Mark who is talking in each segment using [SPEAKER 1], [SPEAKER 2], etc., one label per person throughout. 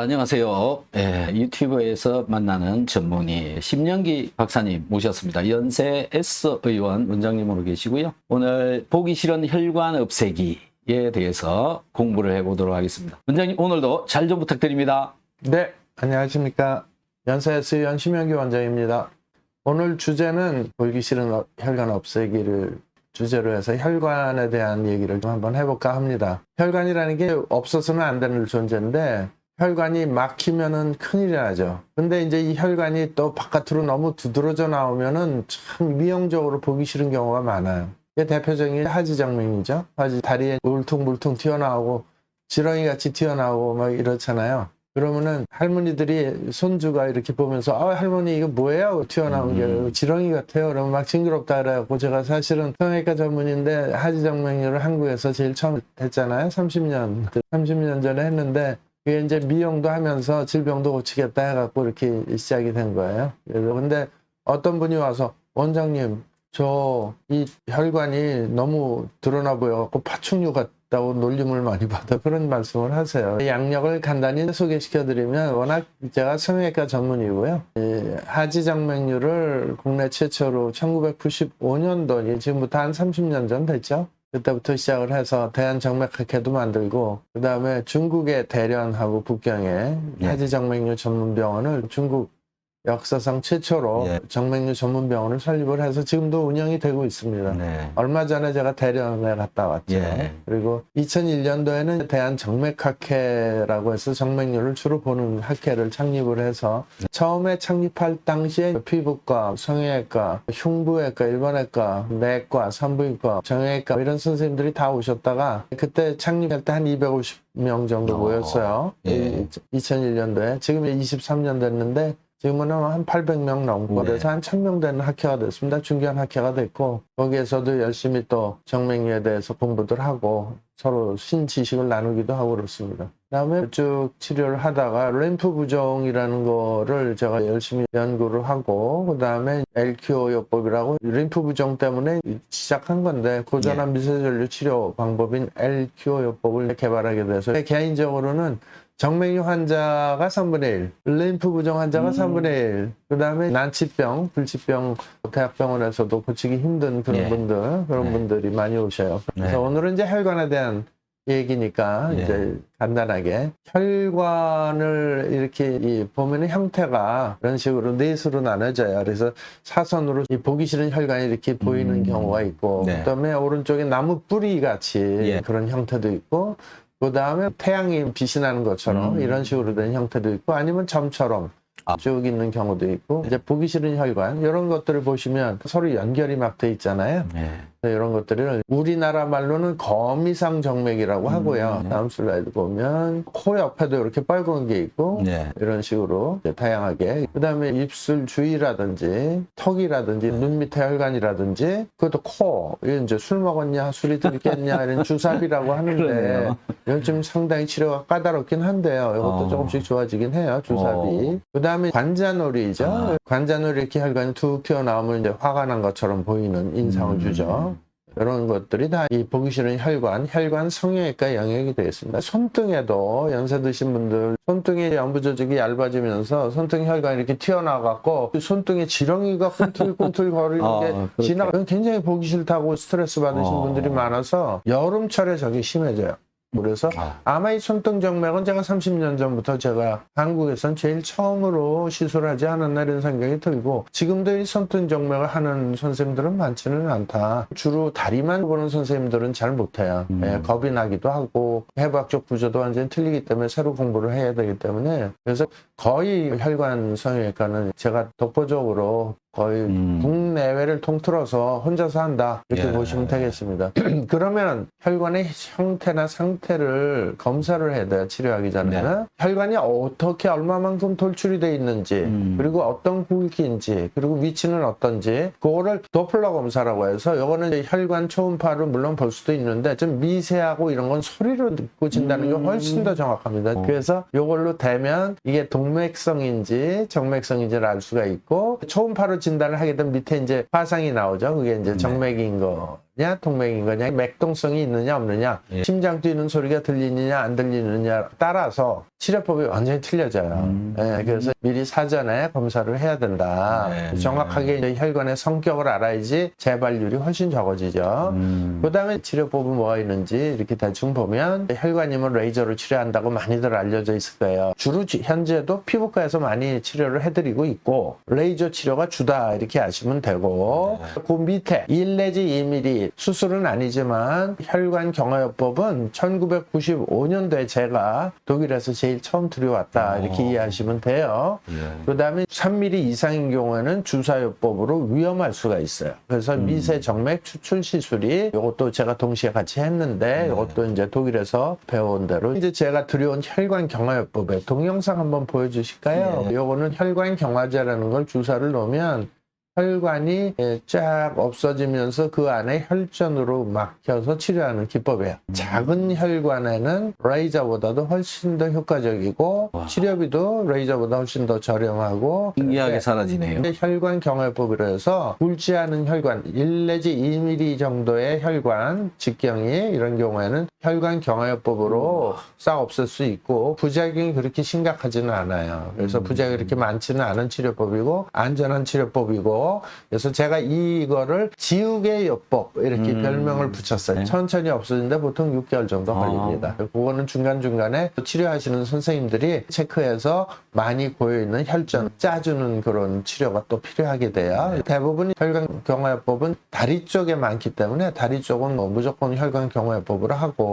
[SPEAKER 1] 안녕하세요. 유튜브에서 만나는 전문의 심영기 박사님 모셨습니다. 연세 S 의원 원장님으로 계시고요. 오늘 보기 싫은 혈관 없애기에 대해서 공부를 해보도록 하겠습니다. 원장님 오늘도 잘 좀 부탁드립니다.
[SPEAKER 2] 네, 안녕하십니까. 연세 S 의원 심영기 원장입니다. 오늘 주제는 보기 싫은 혈관 없애기를 주제로 해서 혈관에 대한 얘기를 좀 한번 해볼까 합니다. 혈관이라는 게 없어서는 안 되는 존재인데 혈관이 막히면은 큰일이 나죠. 근데 이제 이 혈관이 또 바깥으로 너무 두드러져 나오면은 참 미용적으로 보기 싫은 경우가 많아요. 이게 대표적인 게 하지정맥이죠. 다리에 울퉁불퉁 튀어나오고 지렁이 같이 튀어나오고 막 이렇잖아요. 그러면은 할머니들이 손주가 이렇게 보면서 할머니 이거 뭐예요? 튀어나온 게 지렁이 같아요. 그러면 막 징그럽다 그래갖고 제가 사실은 성형외과 전문인데 하지정맥류를 한국에서 제일 처음 했잖아요. 30년 전에 했는데 그게 이제 미용도 하면서 질병도 고치겠다 해갖고 이렇게 시작이 된 거예요. 그래서 근데 어떤 분이 와서 원장님 저 이 혈관이 너무 드러나 보여갖고 파충류 같다고 놀림을 많이 받아 그런 말씀을 하세요. 양력을 간단히 소개시켜드리면 워낙 제가 성형외과 전문이고요. 하지정맥류를 국내 최초로 1995년도 지금부터 한 30년 전 됐죠. 그때부터 시작을 해서 대한정맥학회도 만들고 그 다음에 중국의 대련하고 북경에 하지정맥류 전문병원을 중국 역사상 최초로 정맥류 전문병원을 설립을 해서 지금도 운영이 되고 있습니다. 얼마 전에 제가 대련에 갔다 왔죠. 그리고 2001년도에는 대한정맥학회라고 해서 정맥류를 주로 보는 학회를 창립을 해서 처음에 창립할 당시에 피부과, 성형외과, 흉부외과, 일반외과, 내과, 산부인과, 정형외과 이런 선생님들이 다 오셨다가 그때 창립할 때 한 250명 정도 모였어요. 2001년도에. 지금 23년 됐는데 지금은 한 800명 넘고 그래서 한 1000명 되는 학회가 됐습니다. 중견 학회가 됐고 거기에서도 열심히 또 정맥류에 대해서 공부들 하고 서로 신지식을 나누기도 하고 그렇습니다. 그 다음에 쭉 치료를 하다가 림프 부종이라는 거를 제가 열심히 연구를 하고 그 다음에 LQO 요법이라고 림프 부종 때문에 시작한 건데 고전한 미세전류 치료 방법인 LQO 요법을 개발하게 돼서 개인적으로는 정맥류 환자가 3분의 1, 림프 부종 환자가 3분의 1, 그 다음에 난치병, 불치병, 대학병원에서도 고치기 힘든 그런 분들이 많이 오셔요. 그래서 오늘은 이제 혈관에 대한 얘기니까 이제 간단하게 혈관을 이렇게 보면은 형태가 이런 식으로 넷으로 나눠져요. 그래서 사선으로 보기 싫은 혈관이 이렇게 보이는 경우가 있고 그다음에 오른쪽에 나무 뿌리 같이 그런 형태도 있고 그 다음에 태양이 빛이 나는 것처럼 이런 식으로 된 형태도 있고 아니면 점처럼 쭉 있는 경우도 있고 이제 보기 싫은 혈관 이런 것들을 보시면 서로 연결이 막 돼 있잖아요. 이런 것들을 우리나라 말로는 거미상 정맥이라고 하고요. 다음 슬라이드 보면 코 옆에도 이렇게 빨간 게 있고 이런 식으로 다양하게 그 다음에 입술 주위라든지 턱이라든지 눈 밑에 혈관이라든지 그것도 코 이제 술 먹었냐 술이 들겠냐 이런 주사비라고 하는데 이건 좀 상당히 치료가 까다롭긴 한데요. 이것도 조금씩 좋아지긴 해요. 주사비 그 다음에 관자놀이죠. 관자놀이 이렇게 혈관이 툭 튀어나오면 이제 화가 난 것처럼 보이는 인상을 주죠. 이런 것들이 다 이 보기 싫은 혈관 성형외과 영역이 되겠습니다. 손등에도 연세 드신 분들 손등의 연부 조직이 얇아지면서 손등 혈관이 이렇게 튀어나와갖고 손등에 지렁이가 꿈틀꿈틀 거리는 게 지나가면 굉장히 보기 싫다고 스트레스 받으신 분들이 많아서 여름철에 저게 심해져요. 그래서 아마 이 손등 정맥은 제가 30년 전부터 제가 한국에선 제일 처음으로 시술하지 않았나 이런 생각이 들고 지금도 이 손등 정맥을 하는 선생님들은 많지는 않다. 주로 다리만 보는 선생님들은 잘 못해요. 겁이 나기도 하고 해부학적 구조도 완전히 틀리기 때문에 새로 공부를 해야 되기 때문에 그래서 거의 혈관 성형외과는 제가 독보적으로 거의 국내외를 통틀어서 혼자서 한다 이렇게 보시면 되겠습니다. 그러면 혈관의 형태나 상태를 검사를 해야 돼요. 치료하기 전에는 혈관이 어떻게 얼마만큼 돌출이 돼 있는지 그리고 어떤 굵기인지 그리고 위치는 어떤지 그거를 도플러 검사라고 해서 요거는 혈관 초음파로 물론 볼 수도 있는데 좀 미세하고 이런 건 소리로 듣고 진다는 게 훨씬 더 정확합니다. 그래서 요걸로 되면 이게 동맥성인지 정맥성인지를 알 수가 있고 초음파로 진단을 하게 되면 밑에 이제 화상이 나오죠. 그게 이제 정맥인 거 통맥인 거냐, 맥동성이 있느냐 없느냐,
[SPEAKER 1] 예.
[SPEAKER 2] 심장 뛰는 소리가 들리느냐 안 들리느냐 따라서 치료법이 완전히 틀려져요. 예, 그래서 미리 사전에 검사를 해야 된다.
[SPEAKER 1] 네.
[SPEAKER 2] 정확하게 이제 혈관의 성격을 알아야지 재발률이 훨씬 적어지죠. 그 다음에 치료법은 뭐가 있는지 이렇게 대충 보면 혈관이면 레이저로 치료한다고 많이들 알려져 있을 거예요. 주로 현재도 피부과에서 많이 치료를 해드리고 있고 레이저 치료가 주다 이렇게 아시면 되고 그 밑에 1 내지 2mm 수술은 아니지만 혈관 경화요법은 1995년도에 제가 독일에서 제일 처음 들여왔다 이렇게 이해하시면 돼요. 그 다음에 3mm 이상인 경우에는 주사요법으로 위험할 수가 있어요. 그래서 미세 정맥 추출 시술이 이것도 제가 동시에 같이 했는데 이것도 이제 독일에서 배워온 대로 이제 제가 들여온 혈관 경화요법의 동영상 한번 보여주실까요? 이거는 혈관 경화제라는 걸 주사를 놓으면 혈관이 쫙 없어지면서 그 안에 혈전으로 막혀서 치료하는 기법이에요. 작은 혈관에는 레이저보다도 훨씬 더 효과적이고 치료비도 레이저보다 훨씬 더 저렴하고
[SPEAKER 1] 신기하게 사라지네요.
[SPEAKER 2] 혈관 경화요법으로 해서 굵지 않은 혈관 1 내지 2mm 정도의 혈관 직경이 이런 경우에는 혈관 경화요법으로 싹 없앨 수 있고 부작용이 그렇게 심각하지는 않아요. 그래서 부작용이 그렇게 많지는 않은 치료법이고 안전한 치료법이고 그래서 제가 이거를 지우개 요법 이렇게 별명을 붙였어요. 천천히 없어지는데 보통 6개월 정도 걸립니다. 그거는 중간중간에 치료하시는 선생님들이 체크해서 많이 고여있는 혈전 짜주는 그런 치료가 또 필요하게 돼요. 대부분 혈관 경화요법은 다리 쪽에 많기 때문에 다리 쪽은 뭐 무조건 혈관 경화요법으로 하고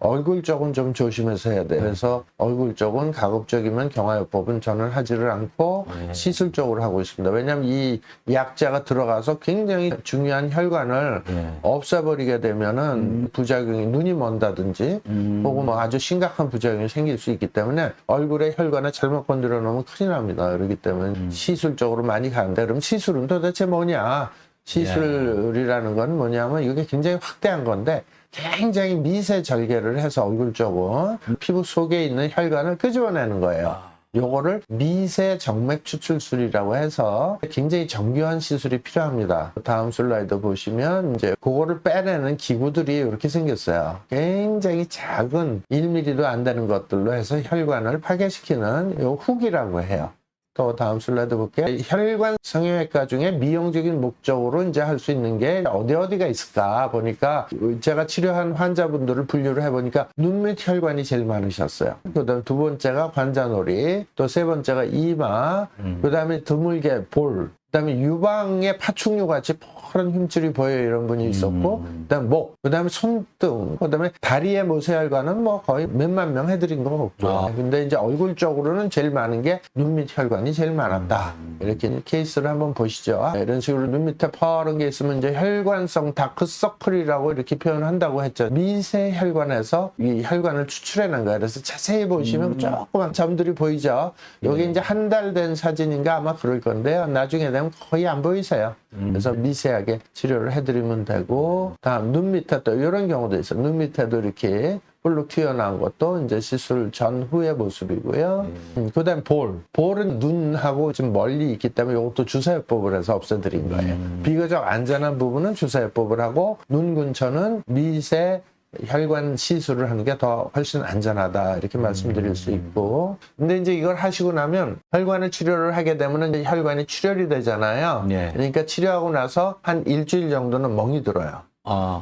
[SPEAKER 2] 얼굴 쪽은 좀 조심해서 해야 돼요. 그래서 얼굴 쪽은 가급적이면 경화요법은 저는 하지를 않고 시술 쪽으로 하고 있습니다. 왜냐하면 이 약자가 들어가서 굉장히 중요한 혈관을 없애버리게 되면은 부작용이 눈이 먼다든지 혹은 뭐 아주 심각한 부작용이 생길 수 있기 때문에 얼굴에 혈관을 잘못 건드려 놓으면 큰일 납니다. 그렇기 때문에 시술적으로 많이 가는데 그럼 시술은 도대체 뭐냐? 시술이라는 건 뭐냐면 이게 굉장히 확대한 건데 굉장히 미세 절개를 해서 얼굴 쪽은 피부 속에 있는 혈관을 끄집어내는 거예요. 요거를 미세 정맥 추출술이라고 해서 굉장히 정교한 시술이 필요합니다. 다음 슬라이드 보시면 이제 그거를 빼내는 기구들이 이렇게 생겼어요. 굉장히 작은 1mm도 안 되는 것들로 해서 혈관을 파괴시키는 요 훅이라고 해요. 또 다음 슬라이드 볼게요. 혈관 성형외과 중에 미용적인 목적으로 이제 할 수 있는 게 어디가 있을까 보니까 제가 치료한 환자분들을 분류를 해보니까 눈 밑 혈관이 제일 많으셨어요. 그다음 두 번째가 관자놀이, 또 세 번째가 이마, 그다음에 드물게 볼, 그다음에 유방에 파충류 같이 푸른 힘줄이 보여 이런 분이 있었고, 그다음 목, 그다음에 손등, 그다음에 다리의 모세혈관은 뭐 거의 몇만 명 해드린 거 없고요. 근데 이제 얼굴 쪽으로는 제일 많은 게 눈 밑 혈관이 제일 많았다. 이렇게 케이스를 한번 보시죠. 이런 식으로 눈 밑에 파란 게 있으면 이제 혈관성 다크서클이라고 이렇게 표현한다고 했죠. 미세 혈관에서 이 혈관을 추출해낸 거예요. 그래서 자세히 보시면 조그만 점들이 보이죠. 여기 이제 한 달 된 사진인가 아마 그럴 건데요. 나중에 되면 거의 안 보이세요. 그래서 미세하게 치료를 해드리면 되고, 다음 눈 밑에 또 이런 경우도 있어요. 눈 밑에도 이렇게 볼록 튀어나온 것도 이제 시술 전후의 모습이고요. 그다음 볼은 눈하고 좀 멀리 있기 때문에 이것도 주사요법을 해서 없애드린 거예요. 비교적 안전한 부분은 주사요법을 하고 눈 근처는 미세 혈관 시술을 하는 게 더 훨씬 안전하다 이렇게 말씀드릴 수 있고, 근데 이제 이걸 하시고 나면 혈관을 치료를 하게 되면 이제 혈관이 출혈이 되잖아요. 그러니까 치료하고 나서 한 일주일 정도는 멍이 들어요.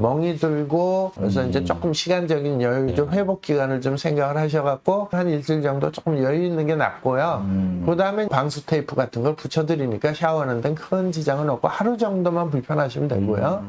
[SPEAKER 2] 멍이 들고 그래서 이제 조금 시간적인 여유 좀 회복 기간을 좀 생각을 하셔갖고 한 일주일 정도 조금 여유 있는 게 낫고요. 그 다음에 방수 테이프 같은 걸 붙여드리니까 샤워하는 데는 큰 지장은 없고 하루 정도만 불편하시면 되고요.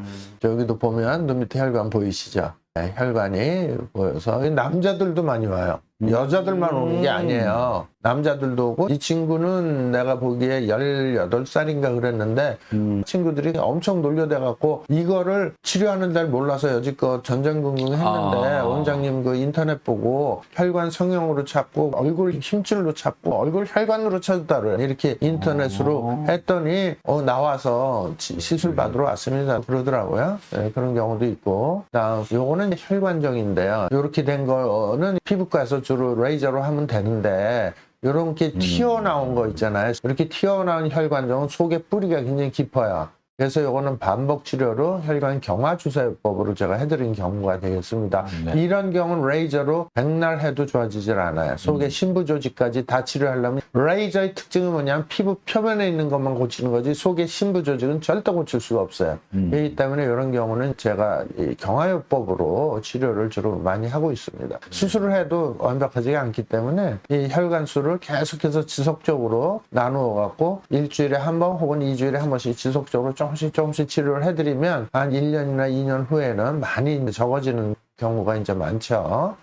[SPEAKER 2] 여기도 보면 눈 밑에 혈관 보이시죠? 혈관이 보여서 남자들도 많이 와요. 여자들만 오는 게 아니에요. 남자들도 오고, 이 친구는 내가 보기에 18살인가 그랬는데 친구들이 엄청 놀려대갖고 이거를 치료하는 데를 몰라서 여지껏 전전긍긍했는데 원장님 그 인터넷 보고 혈관 성형으로 찾고 얼굴 힘줄로 찾고 얼굴 혈관으로 찾았다를 이렇게 인터넷으로 했더니 나와서 시술 받으러 왔습니다 그러더라고요. 네, 그런 경우도 있고, 다음 요거는 혈관정인데요. 이렇게 된 거는 피부과에서 주로 레이저로 하면 되는데 이렇게 튀어나온 거 있잖아요. 이렇게 튀어나온 혈관정은 속에 뿌리가 굉장히 깊어요. 그래서 이거는 반복 치료로 혈관 경화 주사요법으로 제가 해드린 경우가 되겠습니다.
[SPEAKER 1] 네.
[SPEAKER 2] 이런 경우는 레이저로 백날 해도 좋아지질 않아요. 속의 심부 조직까지 다 치료하려면 레이저의 특징은 뭐냐면 피부 표면에 있는 것만 고치는 거지 속의 심부 조직은 절대 고칠 수가 없어요. 그렇기 때문에 이런 경우는 제가 이 경화요법으로 치료를 주로 많이 하고 있습니다. 수술을 해도 완벽하지 않기 때문에 이 혈관수를 계속해서 지속적으로 나누어 갖고 일주일에 한 번 혹은 2주일에 한 번씩 지속적으로 조금씩 치료를 해드리면 한 1년이나 2년 후에는 많이 적어지는 경우가 이제 많죠.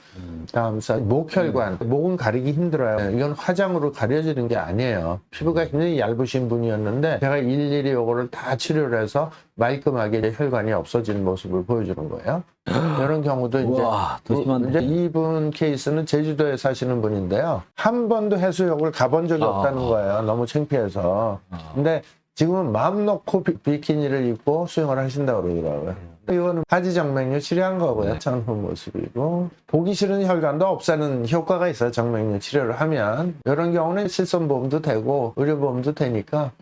[SPEAKER 2] 다음서 목혈관, 목은 가리기 힘들어요. 이건 화장으로 가려지는 게 아니에요. 피부가 굉장히 얇으신 분이었는데 제가 일일이 요거를 다 치료를 해서 말끔하게 혈관이 없어지는 모습을 보여주는 거예요. 이런 경우도 이제,
[SPEAKER 1] 우와, 더 심한데.
[SPEAKER 2] 이제 이분 케이스는 제주도에 사시는 분인데요. 한 번도 해수욕을 가본 적이 없다는 거예요. 너무 창피해서. 근데 지금은 마음 놓고 비키니를 입고 수영을 하신다고 그러더라고요. 이거는 하지정맥류 치료한 거고요. 처음 모습이고. 보기 싫은 혈관도 없애는 효과가 있어요. 정맥류 치료를 하면. 이런 경우는 실손보험도 되고 의료보험도 되니까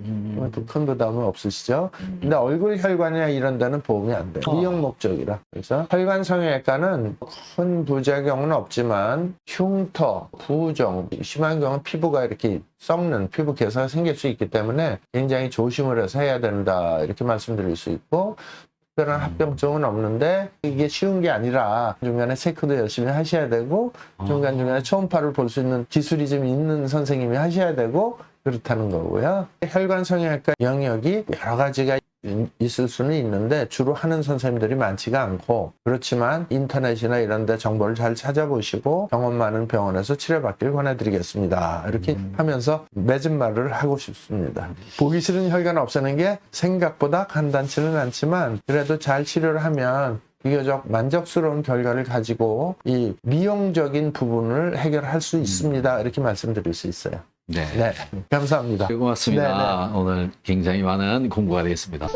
[SPEAKER 2] 또 큰 부담은 없으시죠. 근데 얼굴 혈관이나 이런 데는 보험이 안 돼요. 미용 목적이라. 그래서 혈관성형외과는 큰 부작용은 없지만 흉터, 부종, 심한 경우는 피부가 이렇게 썩는 피부 개사가 생길 수 있기 때문에 굉장히 조심을 해서 해야 된다. 이렇게 말씀드릴 수 있고 특별한 합병증은 없는데 이게 쉬운 게 아니라 중간에 체크도 열심히 하셔야 되고 중간중간에 초음파를 볼 수 있는 기술이 좀 있는 선생님이 하셔야 되고 그렇다는 거고요. 혈관성형외과 영역이 여러 가지가 있을 수는 있는데 주로 하는 선생님들이 많지가 않고 그렇지만 인터넷이나 이런 데 정보를 잘 찾아보시고 경험 많은 병원에서 치료받길 권해드리겠습니다. 이렇게 하면서 맺은 말을 하고 싶습니다. 보기 싫은 혈관 없애는 게 생각보다 간단치는 않지만 그래도 잘 치료를 하면 비교적 만족스러운 결과를 가지고 이 미용적인 부분을 해결할 수 있습니다. 이렇게 말씀드릴 수 있어요.
[SPEAKER 1] 네.
[SPEAKER 2] 네, 감사합니다.
[SPEAKER 1] 고맙습니다. 오늘 굉장히 많은 공부가 되었습니다.